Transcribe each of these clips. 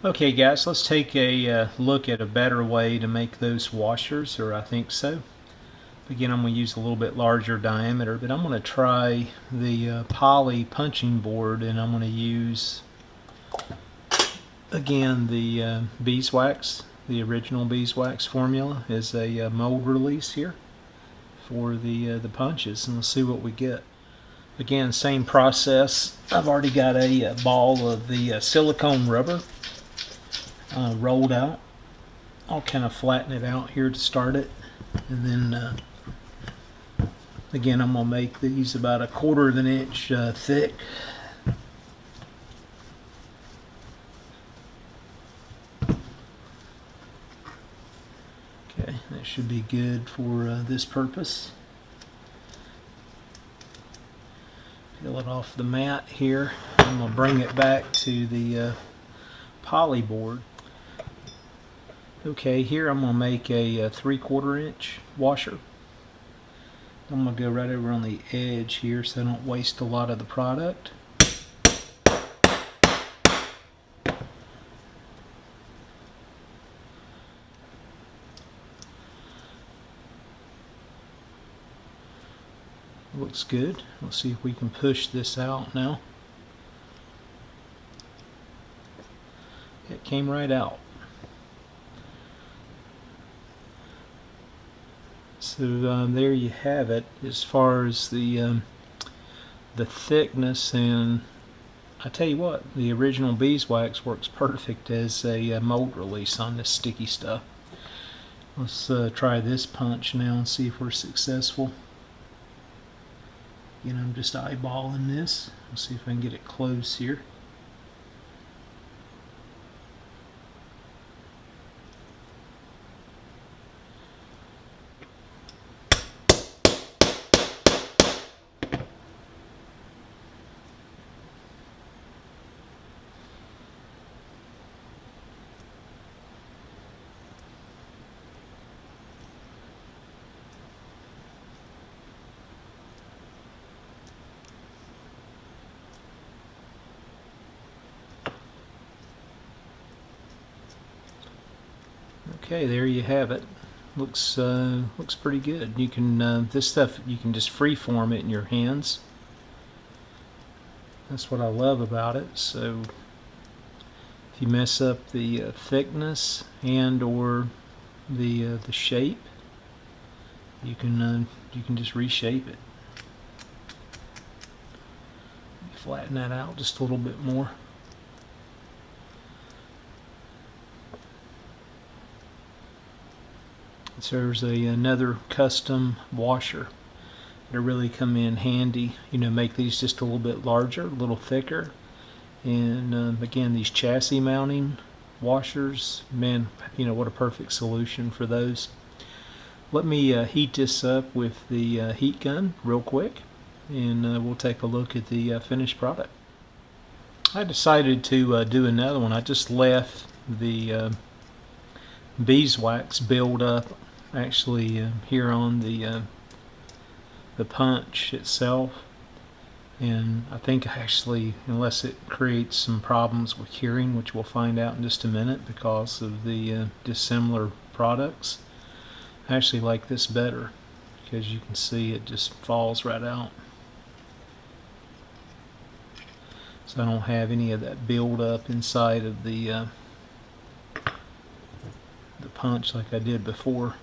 Okay guys, let's take a look at a better way to make those washers, or I think so. Again, I'm going to use a little bit larger diameter, but I'm going to try the poly punching board, and I'm going to use, again, the beeswax, the original beeswax formula as a mold release here for the punches, and we'll see what we get. Again, same process. I've already got a ball of the silicone rubber rolled out. I'll kind of flatten it out here to start it, and then again, I'm going to make these about 1/4 of an inch thick. Okay, that should be good for this purpose. Peel it off the mat here. I'm going to bring it back to the poly board. Okay, here I'm going to make a 3/4 inch washer. I'm going to go right over on the edge here so I don't waste a lot of the product. Looks good. Let's see if we can push this out now. It came right out. So there you have it as far as the thickness, and I tell you what, the original beeswax works perfect as a mold release on this sticky stuff. Let's try this punch now and see if we're successful. Again, I'm just eyeballing this. Let's see if I can get it close here. Okay, there you have it. Looks pretty good. You can this stuff, you can just free-form it in your hands. That's what I love about it. So if you mess up the thickness and or the shape, you can just reshape it. Flatten that out just a little bit more. So there's another custom washer that really come in handy. You know, make these just a little bit larger, a little thicker. And again, these chassis mounting washers, man, you know, what a perfect solution for those. Let me heat this up with the heat gun real quick, and we'll take a look at the finished product. I decided to do another one. I just left the beeswax build up actually here on the punch itself, and I think actually, unless it creates some problems with curing, which we'll find out in just a minute because of the dissimilar products, I actually like this better because you can see it just falls right out. So I don't have any of that build up inside of the punch like I did before.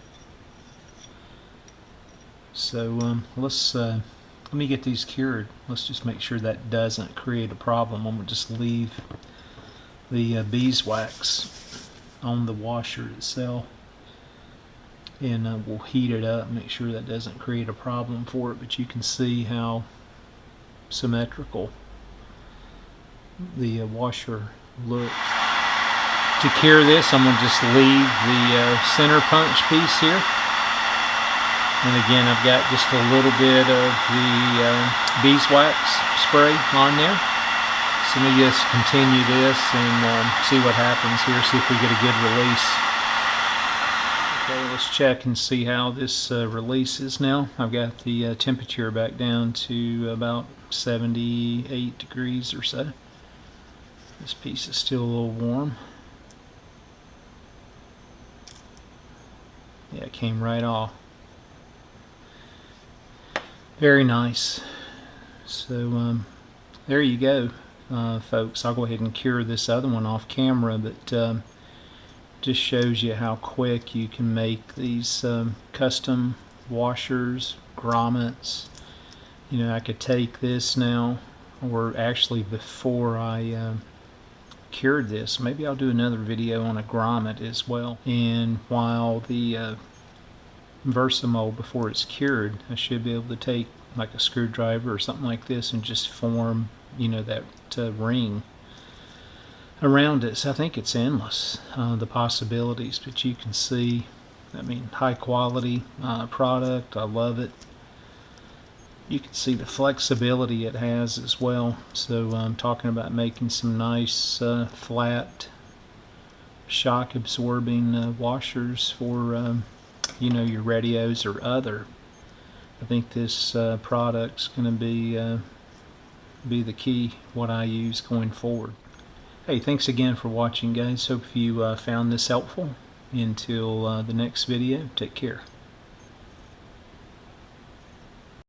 So let me get these cured. Let's just make sure that doesn't create a problem. I'm going to just leave the beeswax on the washer itself, and we'll heat it up, make sure that doesn't create a problem for it. But you can see how symmetrical the washer looks. To cure this, I'm going to just leave the center punch piece here. And again, I've got just a little bit of the beeswax spray on there. So let me just continue this and see what happens here, see if we get a good release. Okay, let's check and see how this releases now. I've got the temperature back down to about 78 degrees or so. This piece is still a little warm. Yeah, it came right off. Very nice. So there you go, folks. I'll go ahead and cure this other one off camera, but just shows you how quick you can make these custom washers, grommets. You know, I could take this now, or actually before I cured this, maybe I'll do another video on a grommet as well. And while the VersiMold, before it's cured, I should be able to take like a screwdriver or something like this and just form, you know, that ring around it. So I think it's endless, the possibilities. But you can see, I mean, high quality product. I love it. You can see the flexibility it has as well. So I'm talking about making some nice flat shock absorbing washers for you know, your radios or other. I think this product's going to be the key, what I use going forward. Hey, thanks again for watching, guys. Hope you found this helpful. Until the next video, take care.